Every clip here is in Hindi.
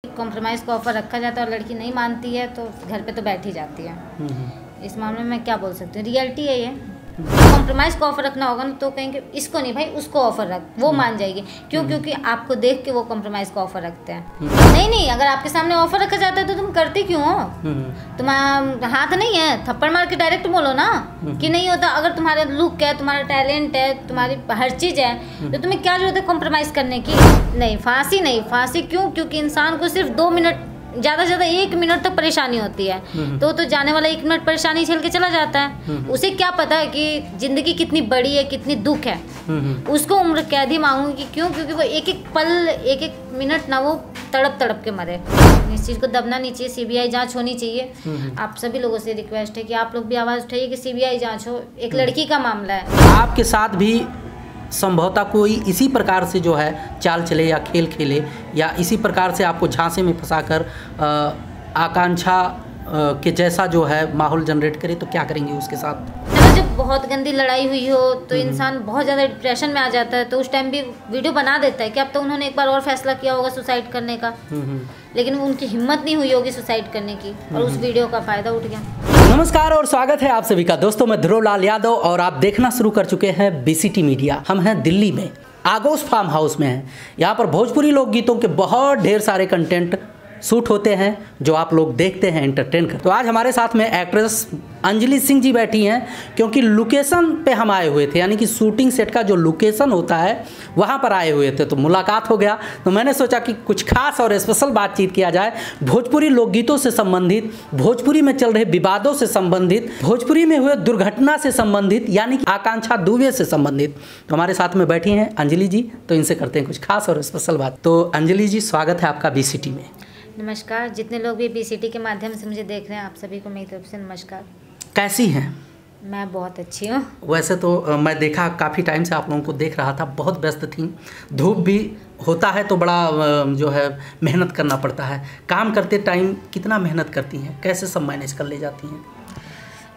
कॉम्प्रोमाइज़ का ऑफ़र रखा जाता है और लड़की नहीं मानती है तो घर पे तो बैठ ही जाती है। इस मामले में मैं क्या बोल सकती हूँ, रियलिटी है ये। कॉम्प्रोमाइज़ का ऑफ़र रखना होगा ना तो कहेंगे इसको नहीं भाई उसको ऑफ़र रख, वो मान जाएगी। क्यों? क्योंकि आपको देख के वो कॉम्प्रोमाइज़ का ऑफ़र रखते हैं। नहीं, अगर आपके सामने ऑफ़र रखा जाता है तो तुम करती क्यों हो? तुम्हारा हाथ नहीं है, थप्पड़ मार के डायरेक्ट बोलो ना कि नहीं होता। अगर तुम्हारा लुक है, तुम्हारा टैलेंट है, तुम्हारी हर चीज़ है तो तुम्हें क्या जरूरत है कॉम्प्रोमाइज़ करने की? नहीं, फांसी क्यों? क्योंकि इंसान को सिर्फ 2 मिनट, ज़्यादा से ज़्यादा 1 मिनट तक परेशानी होती है तो जाने वाला 1 मिनट परेशानी झेल के चला जाता है। उसे क्या पता है कि ज़िंदगी कितनी बड़ी है, कितनी दुख है। उसको उम्र कैद ही मांगूंगी। क्यों? क्योंकि वो एक एक पल, एक एक मिनट ना वो तड़प के मरे। इस चीज़ को दबना नहीं चाहिए, सीबीआई जांच होनी चाहिए। आप सभी लोगों से रिक्वेस्ट है कि आप लोग भी आवाज़ उठाइए कि सीबीआई जांच हो। एक लड़की का मामला है। आपके साथ भी संभवतः कोई इसी प्रकार से जो है चाल चले या खेल खेले या इसी प्रकार से आपको झांसे में फंसाकर आकांक्षा के जैसा जो है माहौल जनरेट करे तो क्या करेंगे उसके साथ? जब बहुत गंदी लड़ाई हुई हो तो इंसान बहुत ज़्यादा डिप्रेशन में आ जाता है तो उस टाइम भी वीडियो बना देता है कि अब तो उन्होंने एक बार और फैसला किया होगा सुसाइड करने का, लेकिन उनकी हिम्मत नहीं हुई होगी सुसाइड करने की और उस वीडियो का फ़ायदा उठ गया। नमस्कार और स्वागत है आप सभी का दोस्तों, मैं ध्रुव लाल यादव और आप देखना शुरू कर चुके हैं बीसीटी मीडिया। हम हैं दिल्ली में, आगोश फार्म हाउस में हैं। यहाँ पर भोजपुरी लोकगीतों के बहुत ढेर सारे कंटेंट शूट होते हैं जो आप लोग देखते हैं, एंटरटेन कर। तो आज हमारे साथ में एक्ट्रेस अंजलि सिंह जी बैठी हैं क्योंकि लोकेशन पे हम आए हुए थे, यानी कि शूटिंग सेट का जो लोकेशन होता है वहाँ पर आए हुए थे तो मुलाकात हो गया। तो मैंने सोचा कि कुछ खास और स्पेशल बातचीत किया जाए भोजपुरी लोकगीतों से संबंधित, भोजपुरी में चल रहे विवादों से संबंधित, भोजपुरी में हुए दुर्घटना से संबंधित, यानी कि आकांक्षा दुबे से संबंधित। तो हमारे साथ में बैठी हैं अंजलि जी, तो इनसे करते हैं कुछ खास और स्पेशल बात। तो अंजलि जी, स्वागत है आपका बीसीटी में। नमस्कार। जितने लोग भी बीसीटी के माध्यम से मुझे देख रहे हैं आप सभी को मेरी तरफ से नमस्कार। कैसी हैं? मैं बहुत अच्छी हूँ। वैसे तो मैं देखा काफ़ी टाइम से आप लोगों को देख रहा था, बहुत व्यस्त थी। धूप भी होता है तो बड़ा जो है मेहनत करना पड़ता है। काम करते टाइम कितना मेहनत करती हैं, कैसे सब मैनेज कर ले जाती हैं?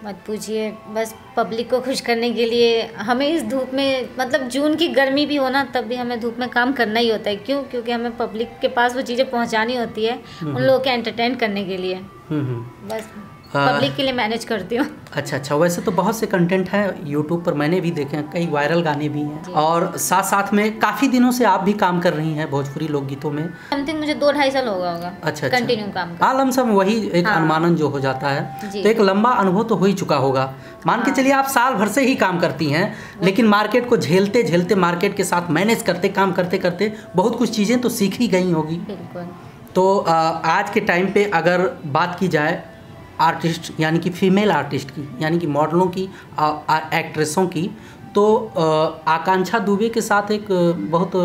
मत पूछिए, बस पब्लिक को खुश करने के लिए हमें इस धूप में, मतलब जून की गर्मी भी हो ना तब भी हमें धूप में काम करना ही होता है। क्यों? क्योंकि हमें पब्लिक के पास वो चीज़ें पहुंचानी होती है उन लोगों के एंटरटेन करने के लिए। बस पब्लिक के लिए मैनेज करती हूँ। अच्छा। वैसे तो बहुत से कंटेंट हैं यूट्यूब पर, मैंने भी देखे हैं, कई वायरल गाने भी हैं और साथ साथ में काफ़ी दिनों से आप भी काम कर रही हैं भोजपुरी लोकगीतों में। समथिंग मुझे 2-2.5 साल होगा। अच्छा। कंटिन्यू काम कर। लमसम वही एक अनुमानन जो हो जाता है। तो एक लंबा अनुभव तो हो ही चुका होगा। मान के चलिए आप साल भर से ही काम करती हैं, लेकिन मार्केट को झेलते झेलते, मार्केट के साथ मैनेज करते, काम करते करते बहुत कुछ चीज़ें तो सीख ही गई होगी। बिल्कुल। तो आज के टाइम पे अगर बात की जाए आर्टिस्ट, यानी कि फीमेल आर्टिस्ट की, यानी कि मॉडलों की, एक्ट्रेसों की, तो आकांक्षा दुबे के साथ एक बहुत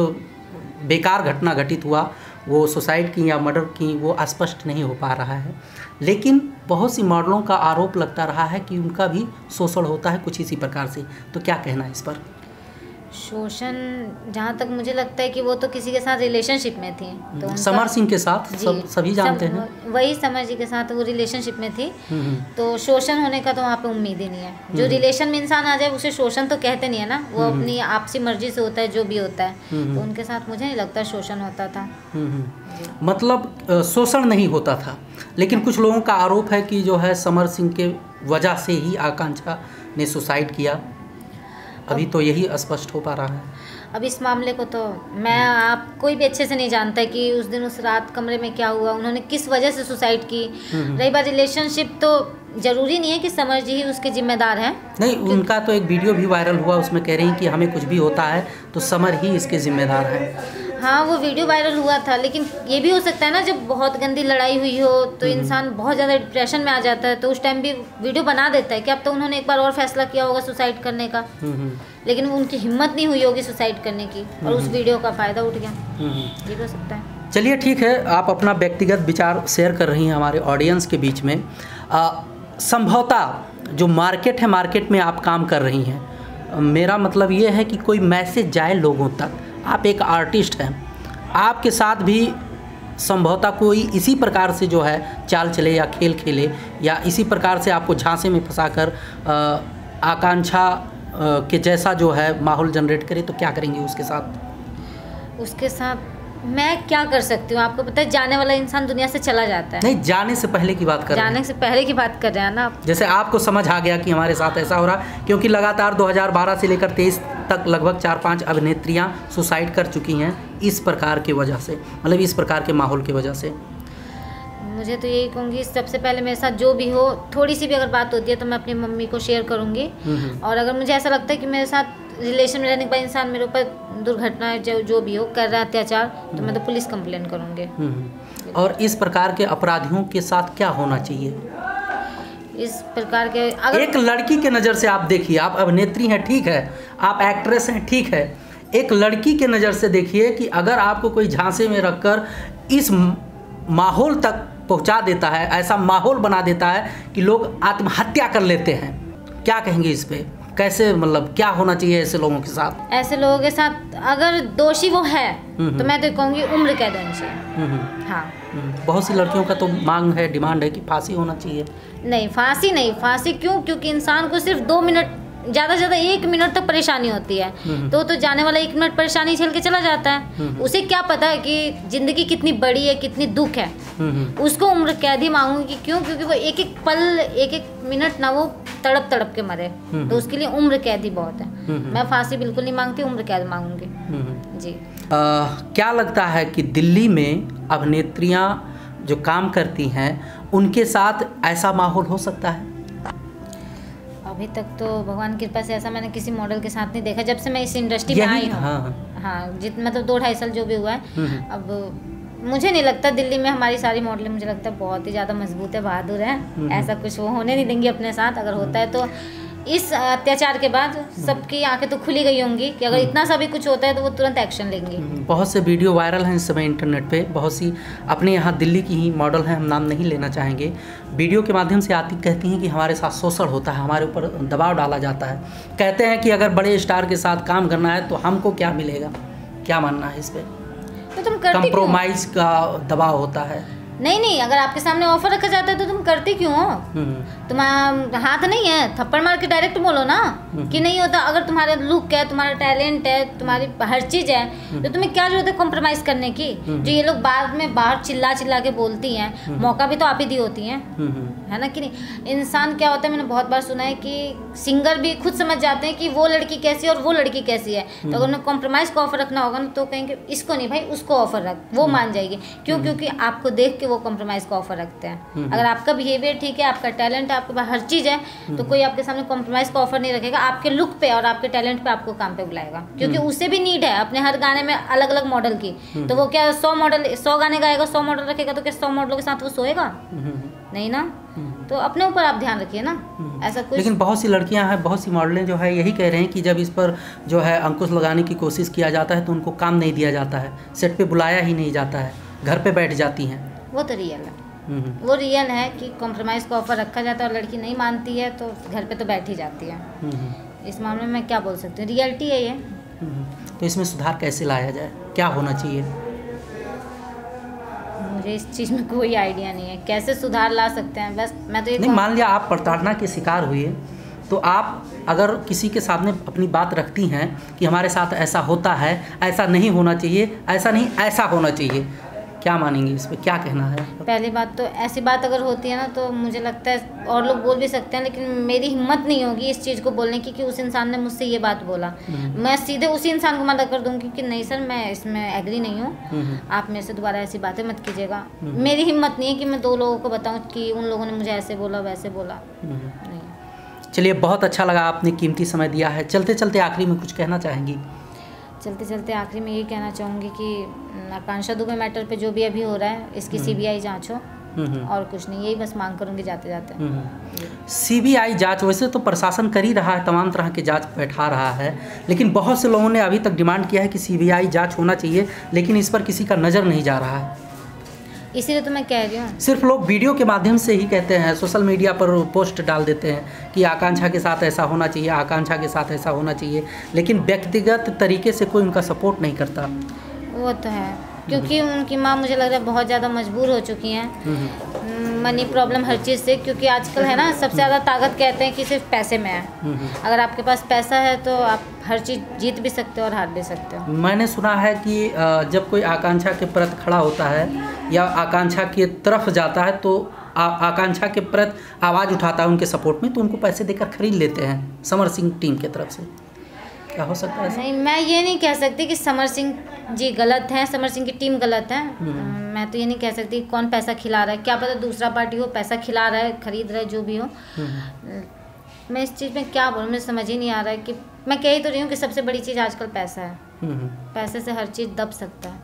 बेकार घटना घटित हुआ। वो सुसाइड की या मर्डर की वो स्पष्ट नहीं हो पा रहा है, लेकिन बहुत सी मॉडलों का आरोप लगता रहा है कि उनका भी शोषण होता है कुछ इसी प्रकार से। तो क्या कहना है इस पर? शोषण, जहाँ तक मुझे लगता है कि वो तो किसी के साथ रिलेशनशिप में थी। तो समर सिंह के साथ सभी जानते हैं, वही समर जी के साथ वो रिलेशनशिप में थी। तो शोषण होने का तो वहाँ पे उम्मीद ही नहीं है। जो रिलेशन में इंसान आ जाए उसे शोषण तो कहते नहीं है ना, वो अपनी आपसी मर्जी से होता है जो भी होता है। तो उनके साथ मुझे नहीं लगता शोषण होता था। मतलब शोषण नहीं होता था, लेकिन कुछ लोगों का आरोप है कि जो है समर सिंह के वजह से ही आकांक्षा ने सुसाइड किया। अभी तो यही स्पष्ट हो पा रहा है। अब इस मामले को तो आप कोई भी अच्छे से नहीं जानता कि उस दिन उस रात कमरे में क्या हुआ, उन्होंने किस वजह से सुसाइड की। रही बात रिलेशनशिप, तो जरूरी नहीं है कि समर जी ही उसके जिम्मेदार हैं। नहीं, उनका तो एक वीडियो भी वायरल हुआ, उसमें कह रही हैं कि हमें कुछ भी होता है तो समर ही इसके जिम्मेदार हैं। हाँ, वो वीडियो वायरल हुआ था, लेकिन ये भी हो सकता है ना जब बहुत गंदी लड़ाई हुई हो तो इंसान बहुत ज़्यादा डिप्रेशन में आ जाता है तो उस टाइम भी वीडियो बना देता है कि अब तो उन्होंने एक बार और फैसला किया होगा सुसाइड करने का, लेकिन उनकी हिम्मत नहीं हुई होगी सुसाइड करने की और उस वीडियो का फ़ायदा उठ गया। ये हो सकता है। चलिए ठीक है, आप अपना व्यक्तिगत विचार शेयर कर रही हैं हमारे ऑडियंस के बीच में। संभवतः जो मार्केट है, मार्केट में आप काम कर रही हैं, मेरा मतलब ये है कि कोई मैसेज जाए लोगों तक। आप एक आर्टिस्ट हैं, आपके साथ भी संभवतः कोई इसी प्रकार से जो है चाल चले या खेल खेले या इसी प्रकार से आपको झांसे में फंसाकर आकांक्षा के जैसा जो है माहौल जनरेट करे तो क्या करेंगे उसके साथ? उसके साथ मैं क्या कर सकती हूँ? आपको पता है जाने वाला इंसान दुनिया से चला जाता है। नहीं, जाने से पहले की बात कर रहे हैं। जाने से पहले की बात कर रहे हैं ना आप। जैसे आपको समझ आ गया कि हमारे साथ ऐसा हो रहा, क्योंकि लगातार 2012 से लेकर 23 तक लगभग 4-5 अभिनेत्रियां सुसाइड कर चुकी हैं इस प्रकार की वजह से, मतलब इस प्रकार के माहौल की वजह से। मुझे तो यही कहूँगी, सबसे पहले मेरे साथ जो भी हो, थोड़ी सी भी अगर बात होती है तो मैं अपनी मम्मी को शेयर करूँगी। और अगर मुझे ऐसा लगता है कि मेरे साथ रिलेशन में रहने के बाद इंसान मेरे ऊपर दुर्घटना जो भी हो कर रहा है अत्याचार, तो मैं तो पुलिस कंप्लेन करूँगी। और इस प्रकार के अपराधियों के साथ क्या होना चाहिए? इस प्रकार के अगर एक लड़की के नज़र से आप देखिए, आप अभिनेत्री हैं, ठीक है, आप एक्ट्रेस हैं, ठीक है, एक लड़की के नज़र से देखिए कि अगर आपको कोई झांसे में रखकर इस माहौल तक पहुंचा देता है, ऐसा माहौल बना देता है कि लोग आत्महत्या कर लेते हैं, क्या कहेंगे इस पे? कैसे, मतलब क्या होना चाहिए ऐसे लोगों के साथ? ऐसे लोगों के साथ अगर दोषी वो है तो मैं तो कहूँगी उम्र कैद होनी चाहिए। हाँ, बहुत सी लड़कियों का तो मांग है, डिमांड है कि फांसी होना चाहिए। नहीं, फांसी नहीं। फांसी क्यों? क्योंकि इंसान को सिर्फ 2 मिनट, ज़्यादा से ज़्यादा 1 मिनट तक परेशानी होती है, तो जाने वाला 1 मिनट परेशानी झेल के चला जाता है। उसे क्या पता है कि ज़िंदगी कितनी बड़ी है, कितनी दुख है। उसको उम्र कैद ही मांगूंगी। क्यों? क्योंकि वो एक एक पल, एक एक मिनट ना वो तड़प तड़प के मरे, तो उसके लिए उम्र कैद ही बहुत है। मैं फांसी बिल्कुल नहीं मांगती, उम्र कैद मांगूंगी जी। क्या लगता है कि दिल्ली में अभिनेत्रियाँ जो काम करती हैं उनके साथ ऐसा माहौल हो सकता है? अभी तक तो भगवान की कृपा से ऐसा मैंने किसी मॉडल के साथ नहीं देखा जब से मैं इस इंडस्ट्री में आई हूँ। हाँ, मतलब 2-2.5 साल जो भी हुआ है। अब मुझे नहीं लगता दिल्ली में हमारी सारी मॉडल, मुझे लगता है बहुत ही ज़्यादा मजबूत है, बहादुर है। ऐसा कुछ वो होने नहीं देंगी अपने साथ। अगर होता है तो इस अत्याचार के बाद सबकी आंखें तो खुली गई होंगी कि अगर इतना सा भी कुछ होता है तो वो तुरंत एक्शन लेंगी। बहुत से वीडियो वायरल हैं इस समय इंटरनेट पे, बहुत सी अपने यहाँ दिल्ली की ही मॉडल हैं, हम नाम नहीं लेना चाहेंगे, वीडियो के माध्यम से आती कहती हैं कि हमारे साथ शोषण होता है, हमारे ऊपर दबाव डाला जाता है। कहते हैं कि अगर बड़े स्टार के साथ काम करना है तो हमको क्या मिलेगा? क्या मानना है इस पर? तो तुम करती कंप्रोमाइज़ का दबाव होता है। नहीं, अगर आपके सामने ऑफर रखा जाता है तो तुम करती क्यों हो? तुम्हारा हाथ नहीं है, थप्पड़ मार के डायरेक्ट बोलो ना कि नहीं होता। अगर तुम्हारा लुक है, तुम्हारा टैलेंट है, तुम्हारी हर चीज़ है, तो तुम्हें क्या जरूरत है कॉम्प्रोमाइज करने की? जो ये लोग बाद में बाहर चिल्ला चिल्ला के बोलती हैं, मौका भी तो आप ही दी होती हैं, है ना कि नहीं? इंसान क्या होता है, मैंने बहुत बार सुना है कि सिंगर भी खुद समझ जाते हैं कि वो लड़की कैसी है और वो लड़की कैसी है, तो अगर उन्हें कॉम्प्रोमाइज का ऑफर रखना होगा ना तो कहेंगे इसको नहीं भाई, उसको ऑफर रख, वो मान जाएगी। क्यों? क्योंकि आपको देख के वो कॉम्प्रोमाइज का ऑफर रखते हैं। अगर आपका बिहेवियर ठीक है, आपका टैलेंट है, आपके पास हर चीज़ है, तो कोई आपके सामने कॉम्प्रोमाइज का ऑफर नहीं रखेगा। आपके लुक पे और आपके टैलेंट पे आपको काम पे बुलाएगा, क्योंकि उसे भी नीड है अपने हर गाने में अलग अलग मॉडल की। तो वो क्या 100 गाने गाएगा, 100 मॉडल रखेगा, तो क्या 100 मॉडलों के साथ वो सोएगा? नहीं ना। तो अपने ऊपर आप ध्यान रखिए ना, ऐसा कुछ। लेकिन बहुत सी लड़कियां हैं, बहुत सी मॉडलें जो है यही कह रहे हैं कि जब इस पर जो है अंकुश लगाने की कोशिश किया जाता है तो उनको काम नहीं दिया जाता है, सेट पे बुलाया ही नहीं जाता है, घर पे बैठ जाती हैं। वो तो रियल है, वो रियल है कि कॉम्प्रोमाइज़ का ऑफर रखा जाता है और लड़की नहीं मानती है तो घर पे तो बैठ ही जाती है। इस मामले में मैं क्या बोल सकती हूँ, रियलिटी है ये। तो इसमें सुधार कैसे लाया जाए, क्या होना चाहिए? मुझे इस चीज़ में कोई आइडिया नहीं है कैसे सुधार ला सकते हैं। बस मैं तो ये नहीं, मान लिया आप प्रताड़ना के शिकार हुए तो आप अगर किसी के सामने अपनी बात रखती हैं कि हमारे साथ ऐसा होता है, ऐसा नहीं होना चाहिए, ऐसा नहीं ऐसा होना चाहिए, क्या मानेंगी इस पर, क्या कहना है? पहली बात तो ऐसी बात अगर होती है ना तो मुझे लगता है और लोग बोल भी सकते हैं, लेकिन मेरी हिम्मत नहीं होगी इस चीज़ को बोलने की कि उस इंसान ने मुझसे ये बात बोला। मैं सीधे उसी इंसान को मना कर दूंगी कि नहीं सर, मैं इसमें एग्री नहीं हूँ, आप मेरे से दोबारा ऐसी बातें मत कीजिएगा। मेरी हिम्मत नहीं है कि मैं 2 लोगों को बताऊँ कि उन लोगों ने मुझे ऐसे बोला वैसे बोला। नहीं। चलिए, बहुत अच्छा लगा, आपने कीमती समय दिया है। चलते चलते आखिरी में कुछ कहना चाहेंगी? चलते चलते आखिरी में ये कहना चाहूँगी कि आकांक्षा दुबे मैटर पे जो भी अभी हो रहा है इसकी CBI जांच हो, और कुछ नहीं, यही बस मांग करूँगी जाते जाते। CBI जांच वैसे तो प्रशासन कर ही रहा है, तमाम तरह के जांच बैठा रहा है, लेकिन बहुत से लोगों ने अभी तक डिमांड किया है कि CBI जांच होना चाहिए, लेकिन इस पर किसी का नज़र नहीं जा रहा है। इसीलिए तो मैं कह रही हूँ, सिर्फ लोग वीडियो के माध्यम से ही कहते हैं, सोशल मीडिया पर पोस्ट डाल देते हैं कि आकांक्षा के साथ ऐसा होना चाहिए, आकांक्षा के साथ ऐसा होना चाहिए, लेकिन व्यक्तिगत तरीके से कोई उनका सपोर्ट नहीं करता। वो तो है, क्योंकि उनकी माँ मुझे लग रहा है बहुत ज़्यादा मजबूर हो चुकी हैं। मनी प्रॉब्लम हर चीज़ से, क्योंकि आजकल है ना सबसे ज़्यादा ताकत कहते हैं कि सिर्फ पैसे में है। अगर आपके पास पैसा है तो आप हर चीज़ जीत भी सकते हो और हार भी सकते हो। मैंने सुना है कि जब कोई आकांक्षा के प्रति खड़ा होता है या आकांक्षा की तरफ जाता है तो आकांक्षा के प्रति आवाज़ उठाता है उनके सपोर्ट में, तो उनको पैसे देकर खरीद लेते हैं समर सिंह टीम के तरफ से। क्या हो सकता है? नहीं, मैं ये नहीं कह सकती कि समर सिंह जी गलत हैं, समर सिंह की टीम गलत है। मैं तो ये नहीं कह सकती कौन पैसा खिला रहा है, क्या पता दूसरा पार्टी हो पैसा खिला रहा है, खरीद रहा है, जो भी हो। मैं इस चीज़ में क्या बोलूँ, मुझे समझ ही नहीं आ रहा है कि मैं कह ही तो रही हूँ कि सबसे बड़ी चीज़ आजकल पैसा है। पैसे से हर चीज़ दब सकता है,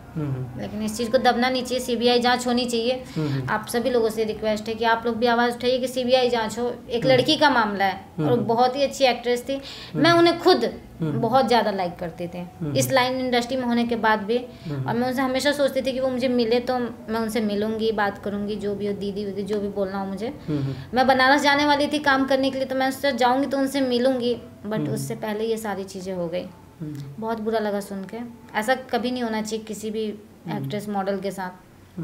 लेकिन इस चीज़ को दबना नहीं चाहिए। सीबीआई जांच होनी चाहिए। आप सभी लोगों से रिक्वेस्ट है कि आप लोग भी आवाज़ उठाइए कि सीबीआई जांच हो। एक लड़की का मामला है और बहुत ही अच्छी एक्ट्रेस थी, मैं उन्हें खुद बहुत ज़्यादा लाइक करते थे इस लाइन इंडस्ट्री में होने के बाद भी। और मैं उनसे हमेशा सोचती थी कि वो मुझे मिले तो मैं उनसे मिलूंगी, बात करूंगी, जो भी हो, दीदी वीदी जो भी बोलना हो मुझे। मैं बनारस जाने वाली थी काम करने के लिए, तो मैं उससे जाऊंगी तो उनसे मिलूंगी, बट उससे पहले ये सारी चीज़ें हो गई। बहुत बुरा लगा सुन के। ऐसा कभी नहीं होना चाहिए किसी भी एक्ट्रेस मॉडल के साथ।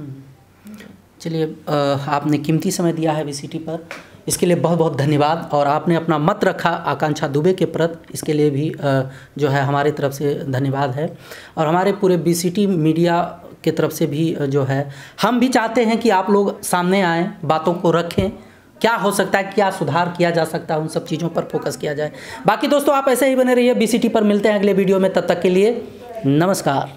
चलिए, आपने कीमती समय दिया है बीसीटी पर, इसके लिए बहुत बहुत धन्यवाद। और आपने अपना मत रखा आकांक्षा दुबे के प्रति, इसके लिए भी जो है हमारे तरफ से धन्यवाद है। और हमारे पूरे बीसीटी मीडिया के तरफ से भी जो है हम भी चाहते हैं कि आप लोग सामने आएँ, बातों को रखें, क्या हो सकता है, क्या सुधार किया जा सकता है, उन सब चीज़ों पर फोकस किया जाए। बाकी दोस्तों आप ऐसे ही बने रहिए बीसीटी पर। मिलते हैं अगले वीडियो में, तब तक के लिए नमस्कार।